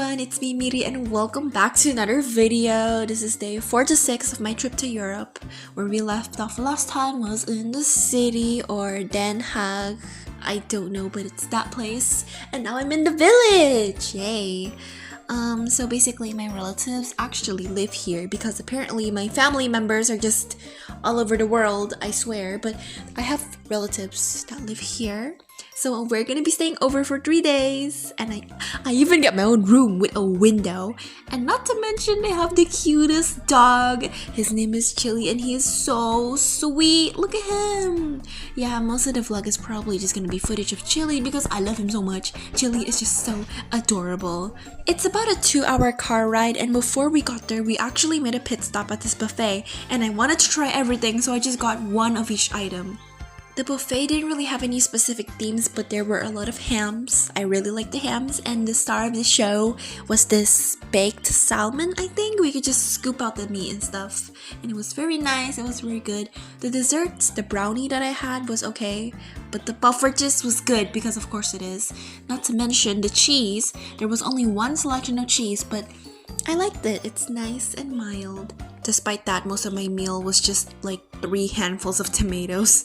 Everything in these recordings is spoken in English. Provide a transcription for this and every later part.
everyone, it's me Miri and welcome back to another video. This is day 4 to 6 of my trip to Europe. Where we left off last time was in the city or Den Haag. I don't know, but it's that place. And now I'm in the village! Yay! So basically my relatives actually live here because apparently my family members are just all over the world, I swear. But I have relatives that live here. So we're gonna be staying over for 3 days, and I even get my own room with a window. And not to mention, they have the cutest dog. His name is Chilli, and he is so sweet. Look at him. Yeah, most of the vlog is probably just gonna be footage of Chilli because I love him so much. Chilli is just so adorable. It's about a 2-hour car ride, and before we got there, we actually made a pit stop at this buffet. And I wanted to try everything, so I just got one of each item. The buffet didn't really have any specific themes, but there were a lot of hams. I really liked the hams, and the star of the show was this baked salmon, I think. We could just scoop out the meat and stuff, and it was very nice. It was very good. The desserts, the brownie that I had was okay, but the puffertjes was good because of course it is. Not to mention the cheese. There was only one selection of cheese, but I liked it. It's nice and mild. Despite that, most of my meal was just like 3 handfuls of tomatoes.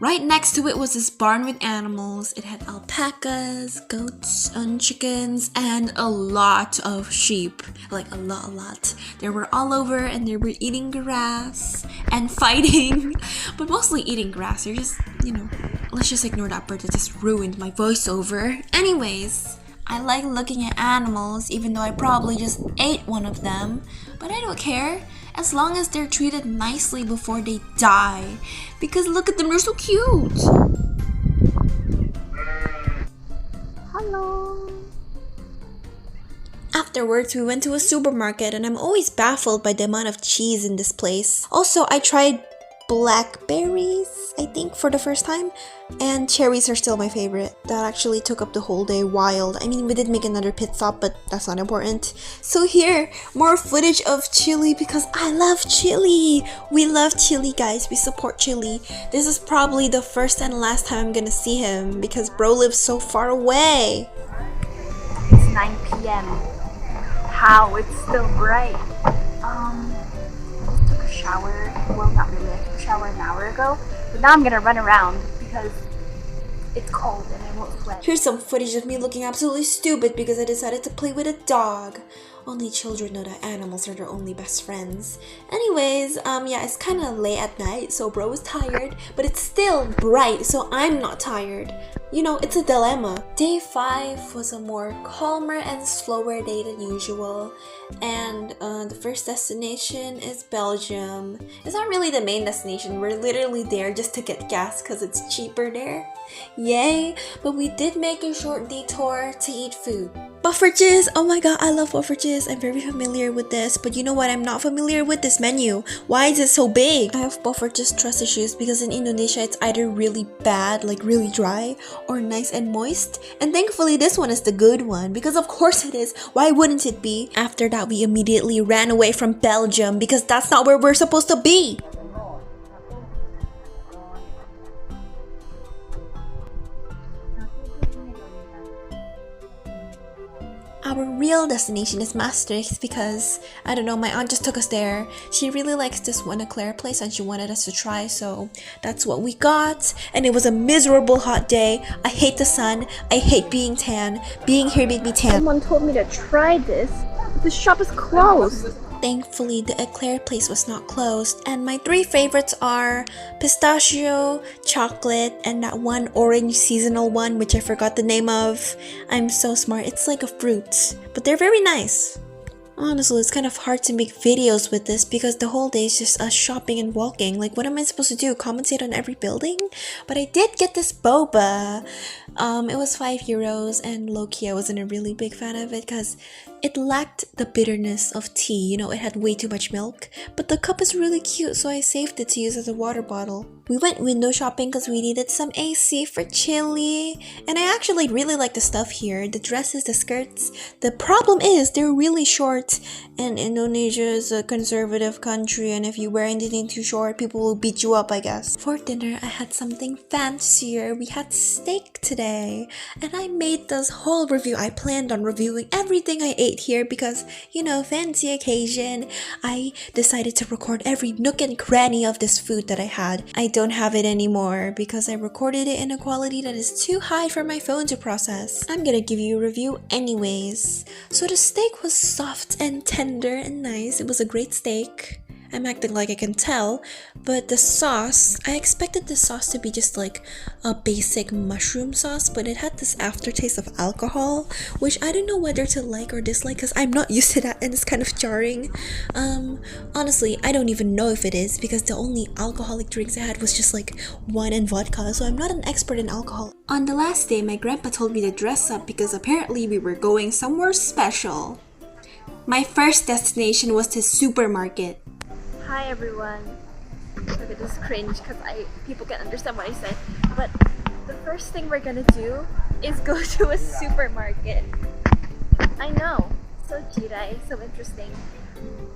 Right next to it was this barn with animals. It had alpacas, goats, and chickens, and a lot of sheep. Like a lot. They were all over and they were eating grass and fighting. But mostly eating grass. They're just, let's just ignore that part that just ruined my voiceover. Anyways, I like looking at animals even though I probably just ate one of them. But I don't care. As long as they're treated nicely before they die. Because look at them, they're so cute! Hello! Afterwards, we went to a supermarket and I'm always baffled by the amount of cheese in this place. Also, I tried blackberries, I think, for the first time. And cherries are still my favorite. That actually took up the whole day wild. I mean, we did make another pit stop, but that's not important. So here, more footage of Chilli because I love Chilli. We love Chilli, guys. We support Chilli. This is probably the first and last time I'm gonna see him because bro lives so far away. It's 9 p.m. How? It's still bright. Took a shower. Well, not really. I took a shower an hour ago. But now I'm gonna run around because it's cold and I won't sweat. Here's some footage of me looking absolutely stupid because I decided to play with a dog. Only children know that animals are their only best friends. Anyways, yeah, it's kind of late at night, so bro is tired, but it's still bright, so I'm not tired. It's a dilemma. Day 5 was a more calmer and slower day than usual. And the first destination is Belgium. It's not really the main destination. We're literally there just to get gas because it's cheaper there. Yay! But we did make a short detour to eat food. Puffertjes! Oh my god, I love puffertjes. I'm very familiar with this, but you know what? I'm not familiar with this menu. Why is it so big? I have puffertjes trust issues because in Indonesia it's either really bad, like really dry, or nice and moist. And thankfully this one is the good one because of course it is. Why wouldn't it be? After that we immediately ran away from Belgium because that's not where we're supposed to be. Our real destination is Maastricht because, I don't know, my aunt just took us there. She really likes this one eclair place and she wanted us to try, so that's what we got. And it was a miserable hot day. I hate the sun. I hate being tan. Being here made me tan. Someone told me to try this, but the shop is closed. Thankfully, the eclair place was not closed, and my 3 favorites are pistachio, chocolate, and that one orange seasonal one which I forgot the name of. I'm so smart, it's like a fruit, but they're very nice. Honestly, it's kind of hard to make videos with this because the whole day is just us shopping and walking. Like, what am I supposed to do? Commentate on every building? But I did get this boba. It was €5 and low-key I wasn't a really big fan of it because it lacked the bitterness of tea. It had way too much milk. But the cup is really cute, so I saved it to use as a water bottle. We went window shopping because we needed some AC for Chilli. And I actually really like the stuff here. The dresses, the skirts. The problem is they're really short. And Indonesia is a conservative country. And if you wear anything too short, people will beat you up, I guess. For dinner, I had something fancier. We had steak today. today. And I made this whole review. I planned on reviewing everything I ate here because, you know, fancy occasion. I decided to record every nook and cranny of this food that I had. I don't have it anymore because I recorded it in a quality that is too high for my phone to process. I'm gonna give you a review anyways. So the steak was soft and tender and nice. It was a great steak. I'm acting like I can tell, but the sauce, I expected the sauce to be just like a basic mushroom sauce, but it had this aftertaste of alcohol, which I don't know whether to like or dislike because I'm not used to that and it's kind of jarring. Honestly, I don't even know if it is because the only alcoholic drinks I had was just like wine and vodka, so I'm not an expert in alcohol. On the last day, my grandpa told me to dress up because apparently we were going somewhere special. My first destination was the supermarket. Hi everyone. Look at this cringe because people can understand what I said. But the first thing we're gonna do is go to a supermarket. I know, so jirai, so interesting.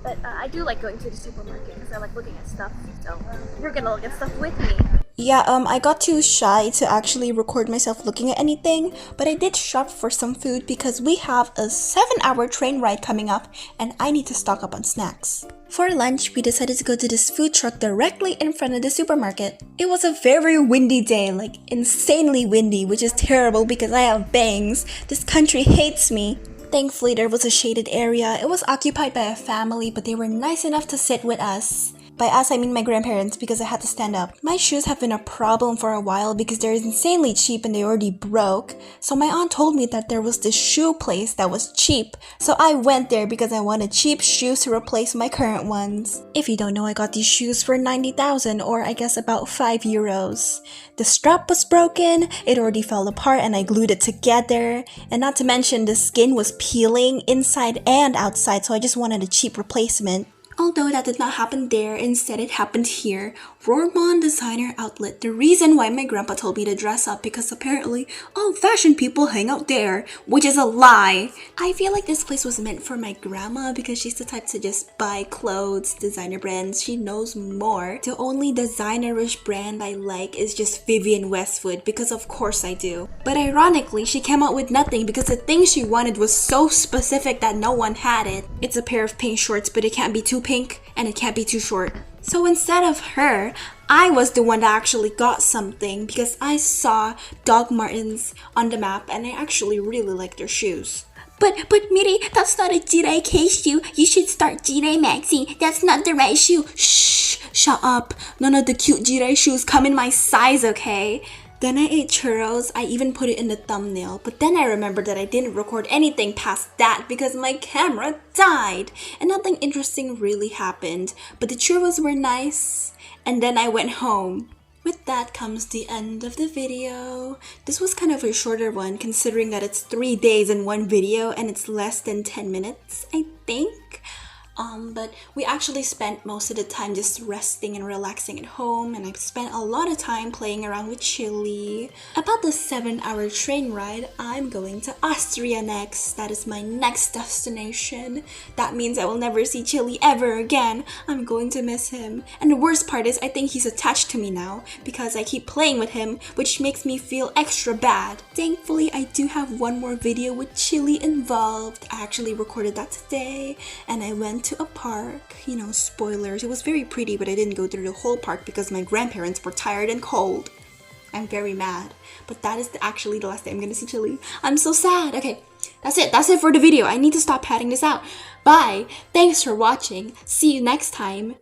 But I do like going to the supermarket because I like looking at stuff. So we're gonna look at stuff with me. Yeah, I got too shy to actually record myself looking at anything, but I did shop for some food because we have a 7-hour train ride coming up and I need to stock up on snacks. For lunch, we decided to go to this food truck directly in front of the supermarket. It was a very windy day, like insanely windy, which is terrible because I have bangs. This country hates me. Thankfully, there was a shaded area. It was occupied by a family, but they were nice enough to sit with us. By us, I mean my grandparents because I had to stand up. My shoes have been a problem for a while because they're insanely cheap and they already broke. So my aunt told me that there was this shoe place that was cheap. So I went there because I wanted cheap shoes to replace my current ones. If you don't know, I got these shoes for 90,000 or I guess about 5 euros. The strap was broken, it already fell apart and I glued it together. And not to mention the skin was peeling inside and outside, so I just wanted a cheap replacement. Although that did not happen there, instead it happened here, Roermond Designer Outlet. The reason why my grandpa told me to dress up because apparently all fashion people hang out there, which is a lie. I feel like this place was meant for my grandma because she's the type to just buy clothes, designer brands. She knows more. The only designerish brand I like is just Vivienne Westwood because of course I do. But ironically, she came out with nothing because the thing she wanted was so specific that no one had it. It's a pair of pink shorts, but it can't be too pink and it can't be too short. So instead of her, I was the one that actually got something because I saw Dog Martens on the map and I actually really like their shoes. But Miri, that's not a jirai case shoe. You should start jirai maxi. That's not the right shoe. Shh, shut up. None of the cute jirai shoes come in my size, okay? Then I ate churros. I even put it in the thumbnail. But then I remembered that I didn't record anything past that because my camera died. And nothing interesting really happened. But the churros were nice. And then I went home. With that comes the end of the video. This was kind of a shorter one considering that it's 3 days in one video and it's less than 10 minutes, I think. But we actually spent most of the time just resting and relaxing at home, and I've spent a lot of time playing around with chilli. About the 7-hour train ride, I'm going to Austria next. That is my next destination. That means I will never see chilli ever again. I'm going to miss him. And the worst part is I think he's attached to me now because I keep playing with him, which makes me feel extra bad. Thankfully, I do have one more video with chilli involved. I actually recorded that today, and I went to a park. You know, spoilers. It was very pretty, but I didn't go through the whole park because my grandparents were tired and cold. I'm very mad. But that is actually the last day I'm gonna see chilli. I'm so sad. Okay, that's it. That's it for the video. I need to stop padding this out. Bye. Thanks for watching. See you next time.